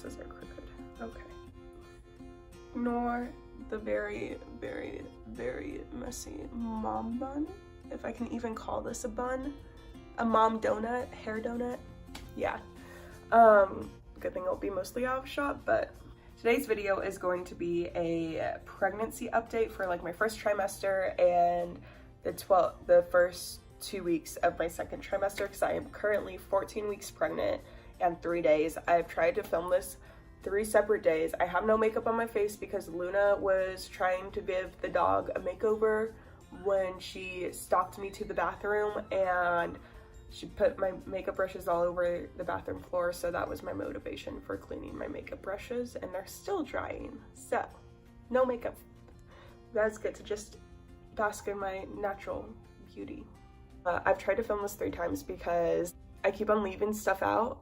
glasses are crooked. Okay. Ignore the very, very, very messy mom bun, if I can even call this a bun. A mom donut, hair donut. Yeah. Good thing it'll be mostly out of shot, but today's video is going to be a pregnancy update for like my first trimester and the first 2 weeks of my second trimester, because I am currently 14 weeks pregnant and 3 days. I've tried to film this 3 separate days. I have no makeup on my face because Luna was trying to give the dog a makeover when she stalked me to the bathroom, and she put my makeup brushes all over the bathroom floor, so that was my motivation for cleaning my makeup brushes, and they're still drying, so no makeup. You guys get to just bask in my natural beauty. I've tried to film this 3 times because I keep on leaving stuff out,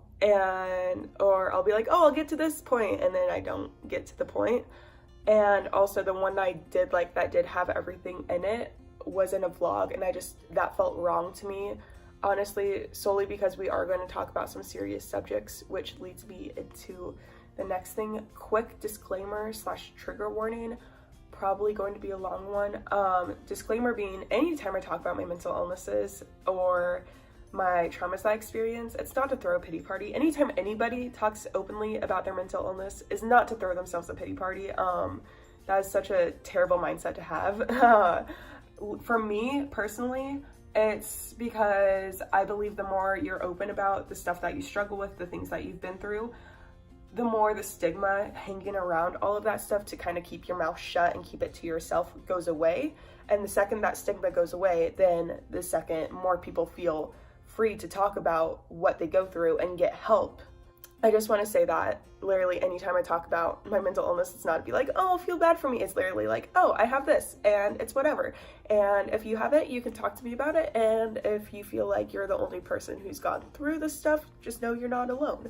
or I'll be like, oh, I'll get to this point, and then I don't get to the point. And also the one I did like that did have everything in it was in a vlog, and that felt wrong to me, honestly, solely because we are going to talk about some serious subjects, which leads me into the next thing. Quick disclaimer / trigger warning, probably going to be a long one. Disclaimer being, anytime I talk about my mental illnesses or my traumas that I experience, it's not to throw a pity party. Anytime anybody talks openly about their mental illness is not to throw themselves a pity party. That is such a terrible mindset to have. For me personally, it's because I believe the more you're open about the stuff that you struggle with, the things that you've been through, the more the stigma hanging around all of that stuff to kind of keep your mouth shut and keep it to yourself goes away. And the second that stigma goes away, then the second more people feel free to talk about what they go through and get help. I just want to say that literally anytime I talk about my mental illness, it's not to be like, oh, feel bad for me. It's literally like, oh, I have this and it's whatever. And if you have it, you can talk to me about it. And if you feel like you're the only person who's gone through this stuff, just know you're not alone.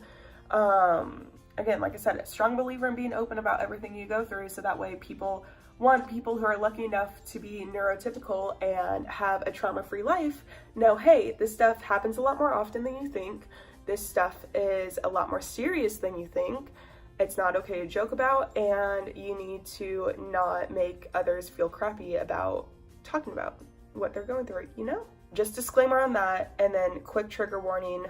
Again, like I said, a strong believer in being open about everything you go through, so that way people who are lucky enough to be neurotypical and have a trauma-free life know, hey, this stuff happens a lot more often than you think. This stuff is a lot more serious than you think. It's not okay to joke about, and you need to not make others feel crappy about talking about what they're going through, you know? Just disclaimer on that, and then quick trigger warning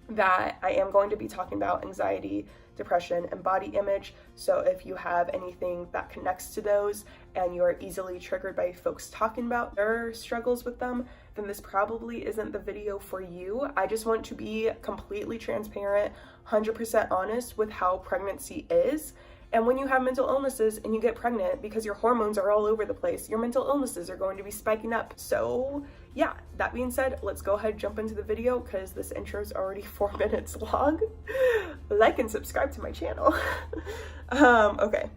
that I am going to be talking about anxiety, depression, and body image. So if you have anything that connects to those and you are easily triggered by folks talking about their struggles with them, then this probably isn't the video for you. I just want to be completely transparent, 100% honest with how pregnancy is. And when you have mental illnesses and you get pregnant, because your hormones are all over the place, your mental illnesses are going to be spiking up. So yeah, that being said, let's go ahead and jump into the video because this intro is already 4 minutes long. Like and subscribe to my channel. Okay,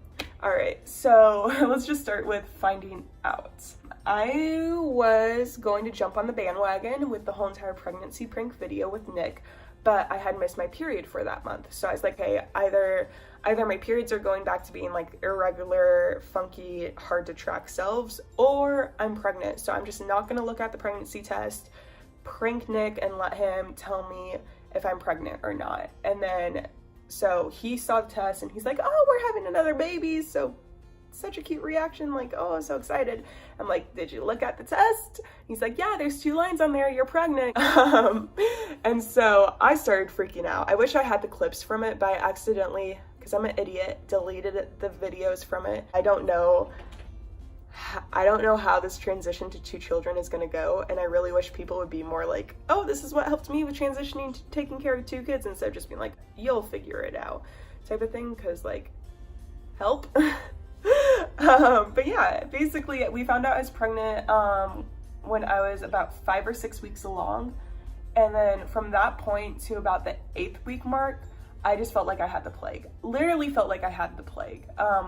all right, so let's just start with finding out. I was going to jump on the bandwagon with the whole entire pregnancy prank video with Nick, but I had missed my period for that month. So I was like, hey, either my periods are going back to being like irregular, funky, hard to track selves, or I'm pregnant. So I'm just not gonna look at the pregnancy test, prank Nick, and let him tell me if I'm pregnant or not. And then, so he saw the test and he's like, oh, we're having another baby. So such a cute reaction, like, oh, I'm so excited. I'm like, did you look at the test? He's like, yeah, there's 2 lines on there, you're pregnant. And so I started freaking out. I wish I had the clips from it, but I accidentally, because I'm an idiot, deleted the videos from it. I don't know how this transition to 2 children is gonna go, and I really wish people would be more like, oh, this is what helped me with transitioning to taking care of 2 kids, instead of just being like, you'll figure it out type of thing, because like, help. But yeah, basically we found out I was pregnant when I was about 5 or 6 weeks along, and then from that point to about the 8th week mark, I just felt like I had the plague. Literally felt like I had the plague.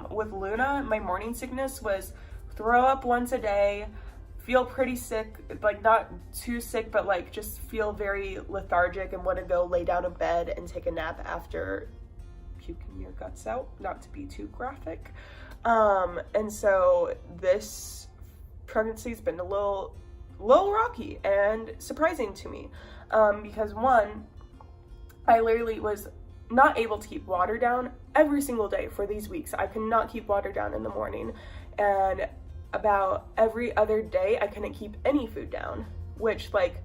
With Luna, my morning sickness was throw up once a day, feel pretty sick, like not too sick, but like just feel very lethargic and want to go lay down in bed and take a nap after puking your guts out, not to be too graphic. And so this pregnancy's been a little rocky and surprising to me, because one, I literally was not able to keep water down every single day for these weeks. I could not keep water down in the morning, and about every other day I couldn't keep any food down, which like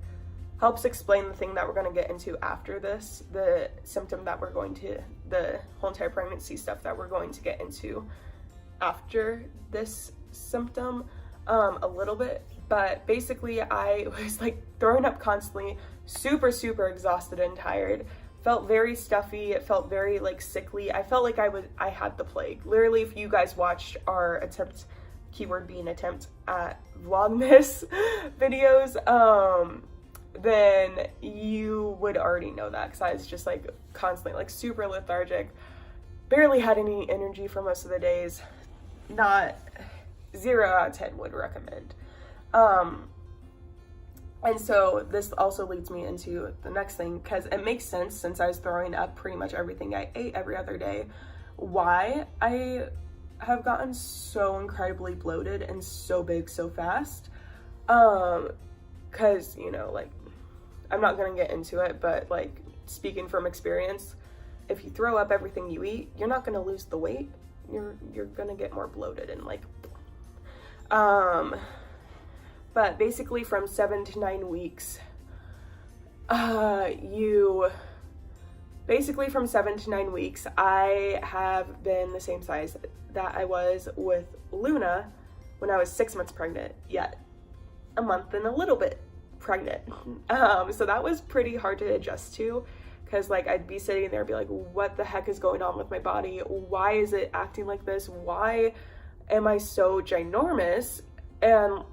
helps explain the thing that we're going to get into after this, the symptom that we're going to, the whole entire pregnancy stuff that we're going to get into after this symptom a little bit. But basically I was like throwing up constantly, super exhausted and tired, felt very stuffy, it felt very like sickly. I felt like I had the plague. Literally, if you guys watched our attempt, keyword being attempt, at Vlogmas videos, then you would already know that, because I was just like constantly like super lethargic, barely had any energy for most of the days. Not 0 out of 10 would recommend. And so this also leads me into the next thing, because it makes sense, since I was throwing up pretty much everything I ate every other day, why I have gotten so incredibly bloated and so big so fast. Because, you know, like, I'm not gonna get into it, but like, speaking from experience, if you throw up everything you eat, you're not gonna lose the weight, you're gonna get more bloated and like, but basically from 7 to 9 weeks, from 7 to 9 weeks, I have been the same size that I was with Luna when I was 6 months pregnant, yet a month and a little bit pregnant. So that was pretty hard to adjust to, because like I'd be sitting there and be like, what the heck is going on with my body? Why is it acting like this? Why am I so ginormous? And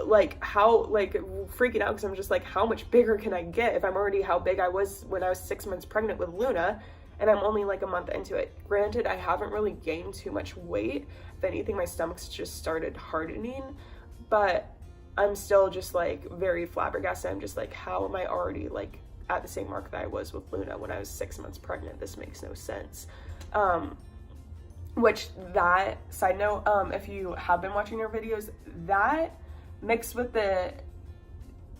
like, how, like, freaking out, because I'm just like, how much bigger can I get if I'm already how big I was when I was 6 months pregnant with Luna, and I'm only like a month into it. Granted, I haven't really gained too much weight. If anything, my stomach's just started hardening, but I'm still just like very flabbergasted. I'm just like, how am I already like at the same mark that I was with Luna when I was 6 months pregnant? This makes no sense. Which, that side note, if you have been watching our videos, that mixed with the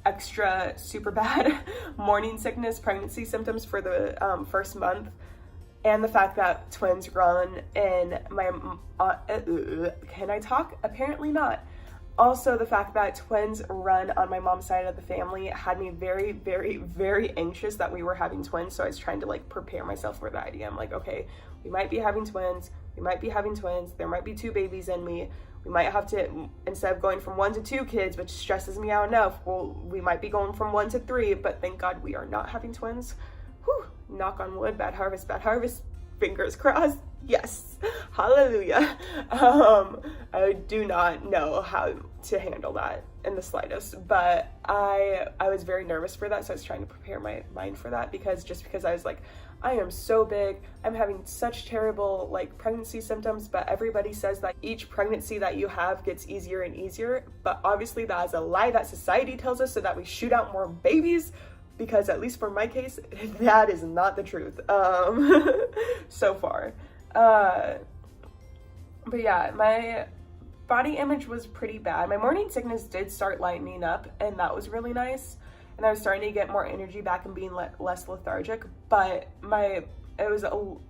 extra super bad morning sickness pregnancy symptoms for the first month, and the fact that twins run in my can I talk? Apparently not. Also, the fact that twins run on my mom's side of the family had me very anxious that we were having twins. So I was trying to like prepare myself for the idea. I'm like, okay, we might be having twins, there might be 2 babies in me. We might have to, instead of going from 1 to 2 kids, which stresses me out enough, well, we might be going from 1 to 3, but thank God we are not having twins. Whew, knock on wood, bad harvest, fingers crossed. Yes, hallelujah. I do not know how to handle that in the slightest, but I was very nervous for that, so I was trying to prepare my mind for that, because I was like, I am so big, I'm having such terrible like pregnancy symptoms, but everybody says that each pregnancy that you have gets easier and easier, but obviously that is a lie that society tells us so that we shoot out more babies, because at least for my case, that is not the truth, so far. But yeah, my body image was pretty bad. My morning sickness did start lightening up, and that was really nice. And I was starting to get more energy back and being less lethargic, but it was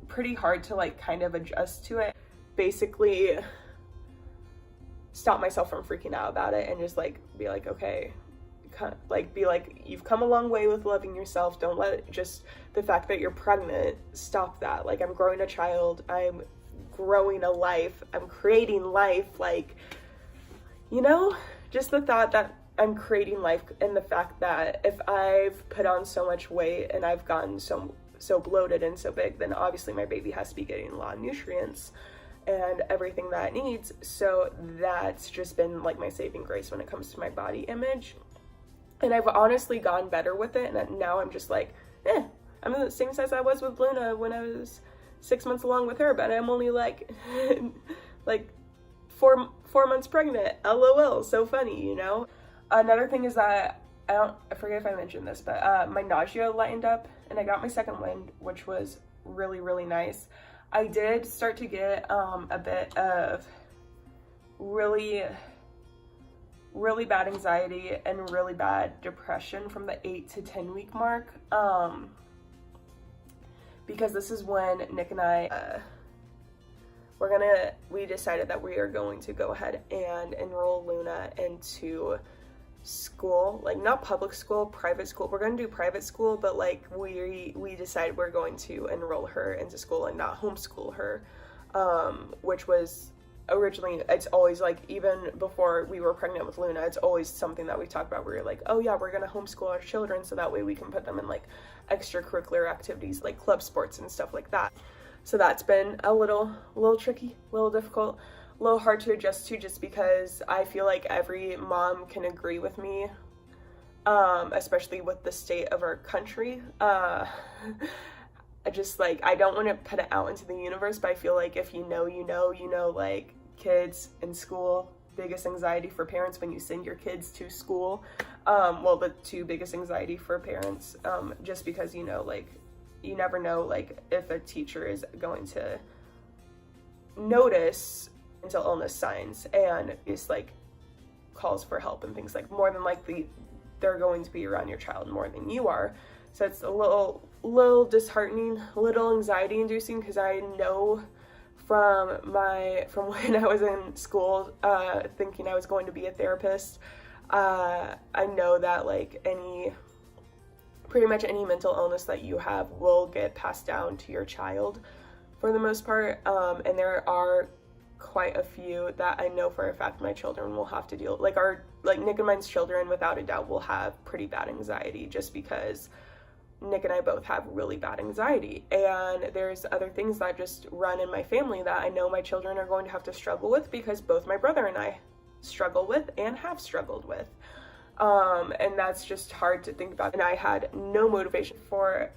pretty hard to like kind of adjust to it. Basically, stop myself from freaking out about it and just like be like, okay, be like, you've come a long way with loving yourself. Don't let just the fact that you're pregnant stop that. Like, I'm growing a child, I'm growing a life, I'm creating life. Like, you know, just the thought that I'm creating life, and the fact that if I've put on so much weight and I've gotten so bloated and so big, then obviously my baby has to be getting a lot of nutrients and everything that it needs. So that's just been like my saving grace when it comes to my body image. And I've honestly gotten better with it, and now I'm just like, I'm the same size I was with Luna when I was 6 months along with her, but I'm only like like four months pregnant. LOL, so funny, you know? Another thing is that, I forget if I mentioned this, but my nausea lightened up, and I got my second wind, which was really nice. I did start to get a bit of really bad anxiety and really bad depression from the 8 to 10 week mark, because this is when Nick and I, we decided that we are going to go ahead and enroll Luna into school, like not public school, private school. We're going to do private school, but like we decided we're going to enroll her into school and not homeschool her, which was originally, it's always like, even before we were pregnant with Luna, it's always something that we talked about. We were like, oh yeah, we're gonna homeschool our children so that way we can put them in like extracurricular activities like club sports and stuff like that. So that's been a little tricky, a little difficult, a little hard to adjust to, just because I feel like every mom can agree with me, especially with the state of our country. I just like, I don't want to put it out into the universe, but I feel like if you know, like kids in school, biggest anxiety for parents when you send your kids to school. Well, the two biggest anxiety for parents, just because, you know, like, you never know, like, if a teacher is going to notice mental illness signs and just like calls for help and things. Like, more than likely they're going to be around your child more than you are. So it's a little disheartening, a little anxiety inducing, because I know from when I was in school, thinking I was going to be a therapist, I know that like pretty much any mental illness that you have will get passed down to your child for the most part. And there are quite a few that I know for a fact my children will have to deal, like Nick and mine's children without a doubt will have pretty bad anxiety, just because Nick and I both have really bad anxiety. And there's other things that just run in my family that I know my children are going to have to struggle with, because both my brother and I struggle with and have struggled with. And that's just hard to think about. And I had no motivation for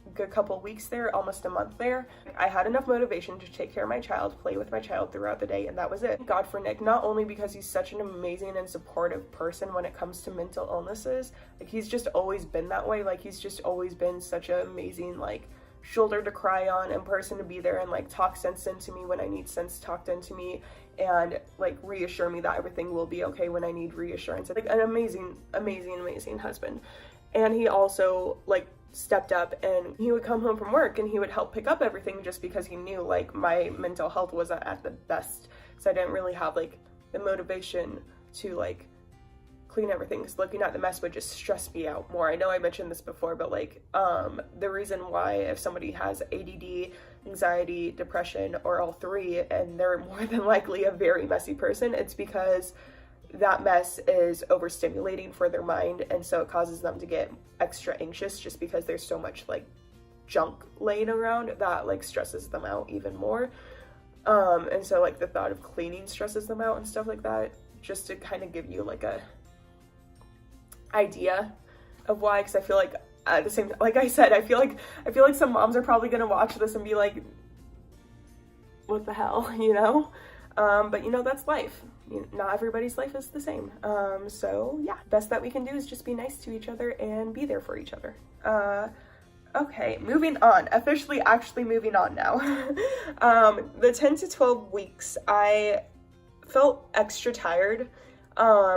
a good couple weeks there, almost a month there. I had enough motivation to take care of my child, play with my child throughout the day, and that was it. Thank God for Nick, not only because he's such an amazing and supportive person when it comes to mental illnesses, like he's just always been that way. Like he's just always been such an amazing, like, shoulder to cry on and person to be there and like talk sense into me when I need sense talked into me, and like reassure me that everything will be okay when I need reassurance. Like an amazing husband. And he also like stepped up, and he would come home from work and he would help pick up everything, just because he knew like my mental health wasn't at the best, because I didn't really have like the motivation to like clean everything, because looking at the mess would just stress me out more. I know I mentioned this before, but like the reason why, if somebody has ADD, anxiety, depression, or all three, and they're more than likely a very messy person, it's because that mess is overstimulating for their mind, and so it causes them to get extra anxious, just because there's so much like junk laying around that like stresses them out even more. And so like the thought of cleaning stresses them out and stuff like that, just to kind of give you like a idea of why. Because I feel like at the same, like I said, I feel like some moms are probably gonna watch this and be like, what the hell, you know? But you know, that's life. Not everybody's life is the same. So yeah, best that we can do is just be nice to each other and be there for each other. Okay, moving on, actually moving on now. The 10 to 12 weeks, I felt extra tired,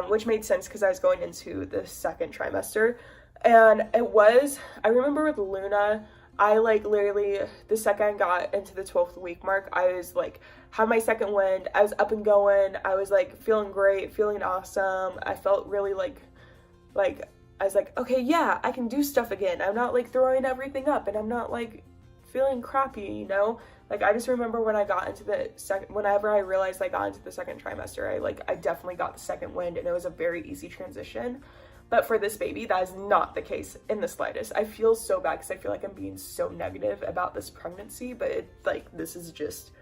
which made sense because I was going into the second trimester. And I remember with Luna, I like literally the second I got into the 12th week mark, I was like, had my second wind, I was up and going, I was like feeling great, feeling awesome. I felt really like I was like, okay, yeah, I can do stuff again. I'm not like throwing everything up, and I'm not like feeling crappy, you know? Like I just remember when I got into whenever I realized I got into the second trimester, I definitely got the second wind, and it was a very easy transition. But for this baby, that is not the case in the slightest. I feel so bad because I feel like I'm being so negative about this pregnancy, but this is just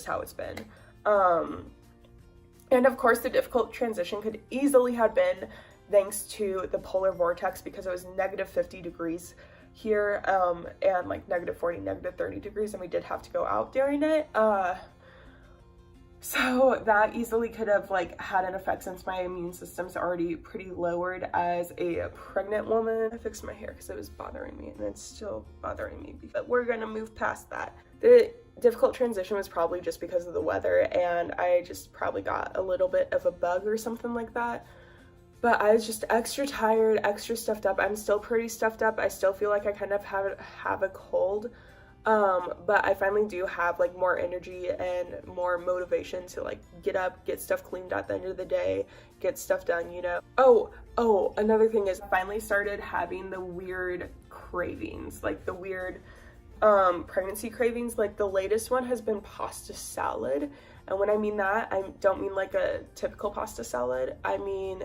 how it's been. And of course, the difficult transition could easily have been thanks to the polar vortex, because it was negative 50 degrees here, and like negative 40, negative 30 degrees, and we did have to go out during it. So that easily could have like had an effect, since my immune system's already pretty lowered as a pregnant woman. I fixed my hair because it was bothering me, and it's still bothering me, but we're gonna move past that. The difficult transition was probably just because of the weather, and I just probably got a little bit of a bug or something like that. But I was just extra tired, extra stuffed up. I'm still pretty stuffed up. I still feel like I kind of have a cold. But I finally do have like more energy and more motivation to like get up, get stuff cleaned at the end of the day, get stuff done, you know. Oh, another thing is I finally started having the weird cravings, like the weird pregnancy cravings. Like the latest one has been pasta salad. And when I mean that, I don't mean like a typical pasta salad. I mean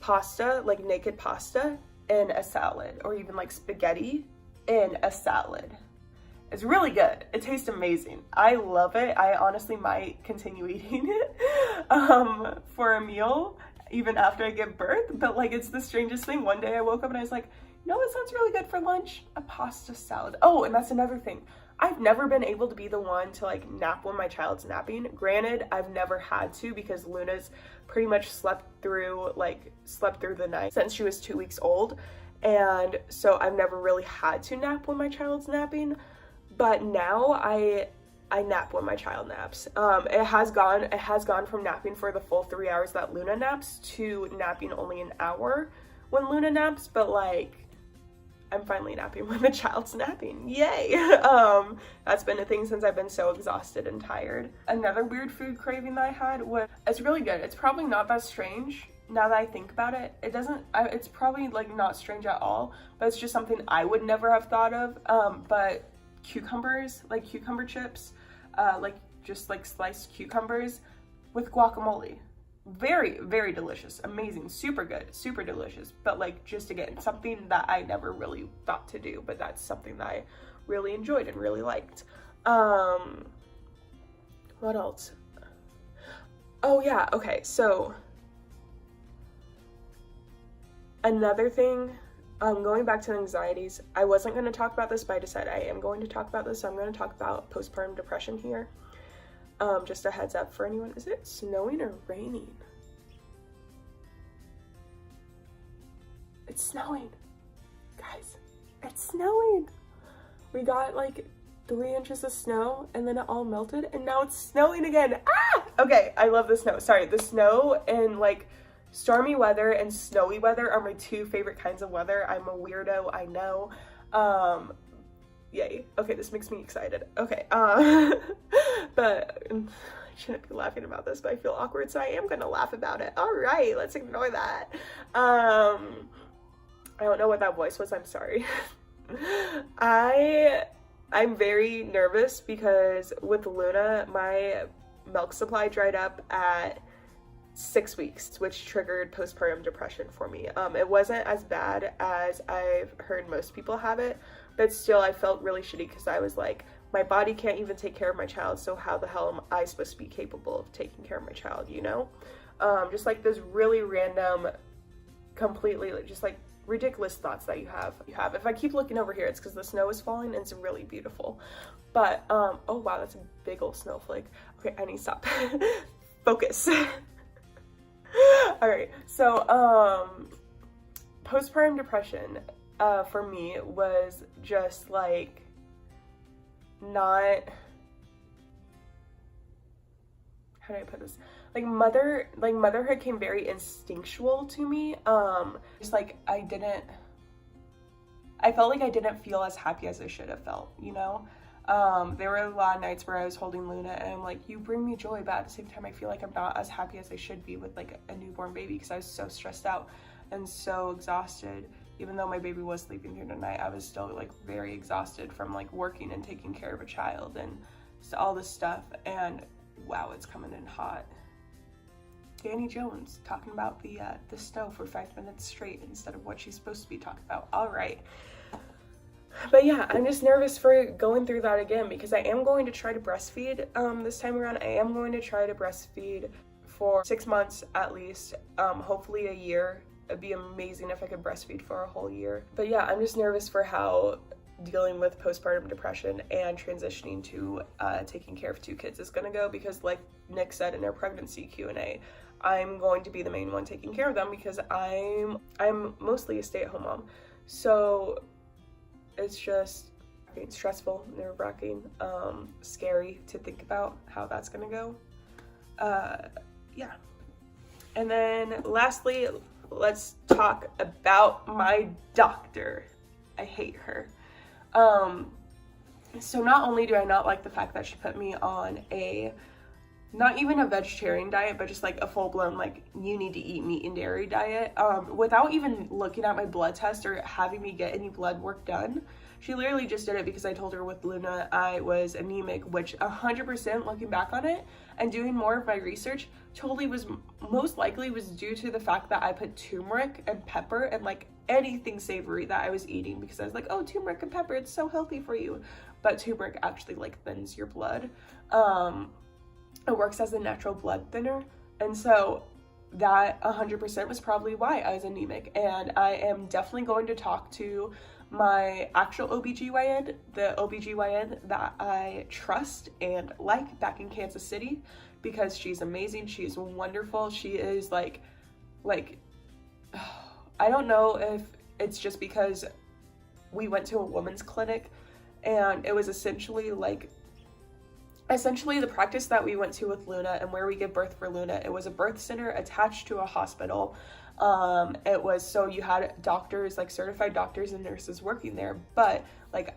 pasta, like naked pasta in a salad, or even like spaghetti in a salad. It's really good. It tastes amazing. I love it. I honestly might continue eating it for a meal even after I give birth. But like, it's the strangest thing. One day I woke up and I was like, you know what sounds really good for lunch? A pasta salad. Oh, and that's another thing. I've never been able to be the one to like nap when my child's napping. Granted, I've never had to because Luna's pretty much slept through the night since she was 2 weeks old. And so I've never really had to nap when my child's napping. But now I nap when my child naps. It has gone from napping for the full 3 hours that Luna naps to napping only an hour when Luna naps, but like I'm finally napping when the child's napping. Yay! That's been a thing since I've been so exhausted and tired. Another weird food craving that I had was, it's really good. It's probably not that strange now that I think about it. It's probably like not strange at all, but it's just something I would never have thought of. But cucumbers, like cucumber chips, like just like sliced cucumbers with guacamole. Very, very delicious, amazing, super good, super delicious. But like, just again, something that I never really thought to do, but that's something that I really enjoyed and really liked. What else? Oh yeah, okay, so another thing, going back to anxieties, I wasn't going to talk about this, but I decided I am going to talk about this. So I'm going to talk about postpartum depression here. Just a heads up for anyone. Is it snowing or raining? It's snowing. Guys, it's snowing. We got like 3 inches of snow and then it all melted and now it's snowing again. Ah! Okay, I love the snow. Sorry, the snow and like stormy weather and snowy weather are my 2 favorite kinds of weather. I'm a weirdo, I know. Yay. Okay, this makes me excited. Okay, but I shouldn't be laughing about this, but I feel awkward, so I am gonna laugh about it. All right, let's ignore that. I don't know what that voice was, I'm sorry. I'm very nervous because with Luna, my milk supply dried up at 6 weeks, which triggered postpartum depression for me. It wasn't as bad as I've heard most people have it, but still I felt really shitty because I was like, my body can't even take care of my child, so how the hell am I supposed to be capable of taking care of my child, you know? Just like those really random, completely just like ridiculous thoughts that you have. If I keep looking over here, it's because the snow is falling and it's really beautiful. But, oh wow, that's a big old snowflake. Okay, I need to stop. Focus. All right, so postpartum depression for me was just like not, how do I put this? Like motherhood came very instinctual to me. Just like I felt like I didn't feel as happy as I should have felt, you know? There were a lot of nights where I was holding Luna and I'm like, you bring me joy, but at the same time I feel like I'm not as happy as I should be with like a newborn baby because I was so stressed out and so exhausted. Even though my baby was sleeping through the night, I was still like very exhausted from like working and taking care of a child and all this stuff. And wow, it's coming in hot. Danny Jones talking about the snow for 5 minutes straight instead of what she's supposed to be talking about. All right. But yeah, I'm just nervous for going through that again because I am going to try to breastfeed this time around. I am going to try to breastfeed for 6 months at least, hopefully a year. It'd be amazing if I could breastfeed for a whole year. But yeah, I'm just nervous for how dealing with postpartum depression and transitioning to taking care of 2 kids is gonna go because like Nick said in our pregnancy Q&A, I'm going to be the main one taking care of them because I'm mostly a stay-at-home mom. So it's just stressful, nerve-wracking, scary to think about how that's gonna go. Yeah. And then lastly, let's talk about my doctor. I hate her. So not only do I not like the fact that she put me on a, not even a vegetarian diet, but just like a full-blown like you need to eat meat and dairy diet, without even looking at my blood test or having me get any blood work done. She literally just did it because I told her with Luna I was anemic, which 100% looking back on it and doing more of my research totally was most likely was due to the fact that I put turmeric and pepper and like anything savory that I was eating, because I was like, oh, turmeric and pepper, it's so healthy for you. But turmeric actually like thins your blood. It works as a natural blood thinner. And so that 100% was probably why I was anemic. And I am definitely going to talk to my actual OBGYN, the OBGYN that I trust and like back in Kansas City, because she's amazing. She's wonderful. She is like, I don't know if it's just because we went to a women's clinic and it was essentially the practice that we went to with Luna and where we give birth for Luna. It was a birth center attached to a hospital. It was, so you had doctors, like certified doctors and nurses working there, but like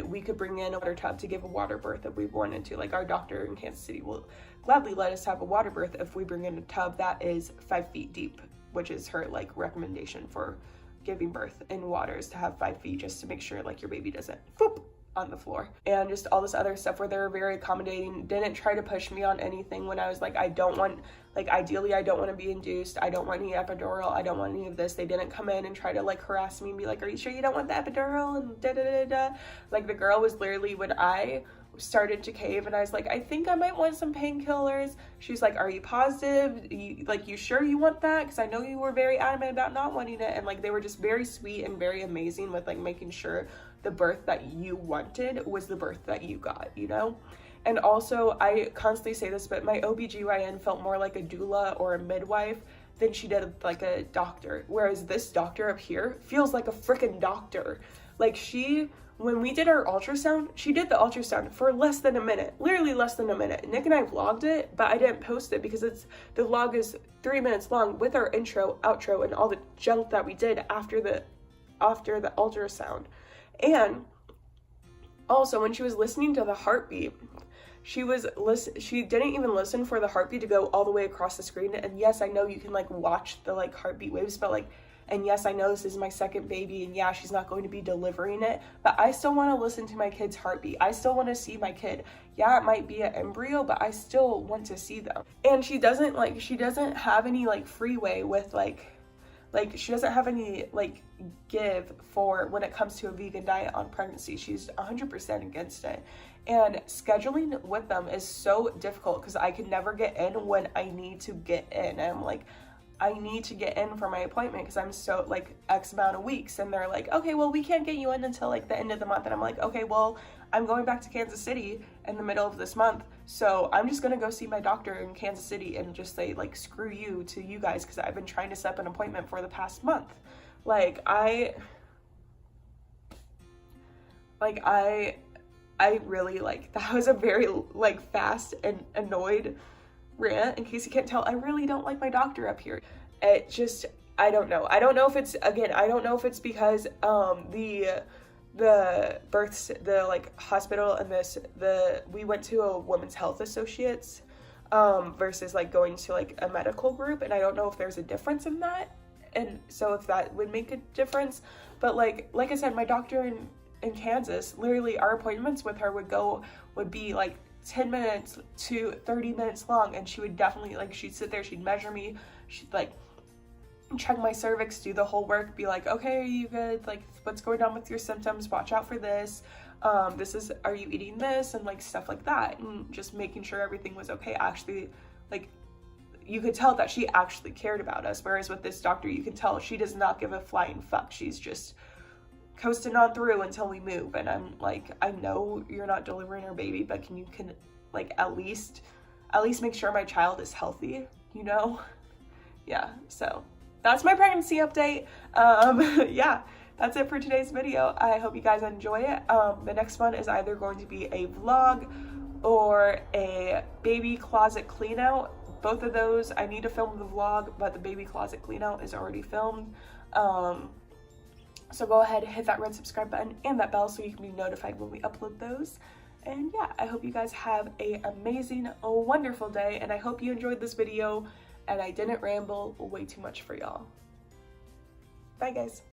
we could bring in a water tub to give a water birth if we wanted to. Like our doctor in Kansas City will gladly let us have a water birth if we bring in a tub that is 5 feet deep, which is her like recommendation for giving birth in water, is to have 5 feet just to make sure like your baby doesn't whoop on the floor, and just all this other stuff where they were very accommodating, didn't try to push me on anything when I was like, I don't want, like ideally I don't want to be induced, I don't want any epidural, I don't want any of this. They didn't come in and try to like harass me and be like, are you sure you don't want the epidural and da da da da. Like the girl was literally, when I started to cave and I was like, I think I might want some painkillers, she's like, are you positive, you sure you want that, because I know you were very adamant about not wanting it. And like they were just very sweet and very amazing with like making sure the birth that you wanted was the birth that you got, you know? And also, I constantly say this, but my OBGYN felt more like a doula or a midwife than she did like a doctor. Whereas this doctor up here feels like a freaking doctor. Like when we did our ultrasound, she did the ultrasound for less than a minute, literally less than a minute. Nick and I vlogged it, but I didn't post it because the vlog is 3 minutes long with our intro, outro, and all the junk that we did after the ultrasound. And also when she was listening to the heartbeat, she didn't even listen for the heartbeat to go all the way across the screen. And yes, I know you can like watch the like heartbeat waves, but like, and yes, I know this is my second baby, and yeah, she's not going to be delivering it, but I still want to listen to my kid's heartbeat. I still want to see my kid. Yeah, it might be an embryo, but I still want to see them. And she doesn't have any like freeway with like she doesn't have any like give for when it comes to a vegan diet on pregnancy. She's 100% against it. And scheduling with them is so difficult because I can never get in when I need to get in. And I'm like, I need to get in for my appointment because I'm so like X amount of weeks. And they're like, okay, well, we can't get you in until like the end of the month. And I'm like, okay, well, I'm going back to Kansas City in the middle of this month, so I'm just gonna go see my doctor in Kansas City and just say like, screw you to you guys, because I've been trying to set up an appointment for the past month. I really like, that was a very like fast and annoyed rant. In case you can't tell, I really don't like my doctor up here. It just, I don't know if it's, again, I don't know if it's because the births, the like hospital and we went to a Women's Health Associates versus like going to like a medical group, and I don't know if there's a difference in that, and so if that would make a difference. But like I said, my doctor in Kansas, literally our appointments with her would be like 10 minutes to 30 minutes long, and she would definitely like, she'd sit there, she'd measure me, she'd like check my cervix, do the whole work, be like, okay, are you good, like what's going on with your symptoms, watch out for this, are you eating this, and like stuff like that, and just making sure everything was okay. Actually, like, you could tell that she actually cared about us, whereas with this doctor, you can tell she does not give a flying fuck. She's just coasting on through until we move. And I'm like, I know you're not delivering our baby, but can like at least make sure my child is healthy, you know? Yeah, so that's my pregnancy update. Yeah, that's it for today's video. I hope you guys enjoy it. The next one is either going to be a vlog or a baby closet clean out. Both of those, I need to film the vlog, but the baby closet clean out is already filmed. So go ahead, hit that red subscribe button and that bell so you can be notified when we upload those. And yeah, I hope you guys have an amazing, wonderful day, and I hope you enjoyed this video and I didn't ramble way too much for y'all. Bye guys.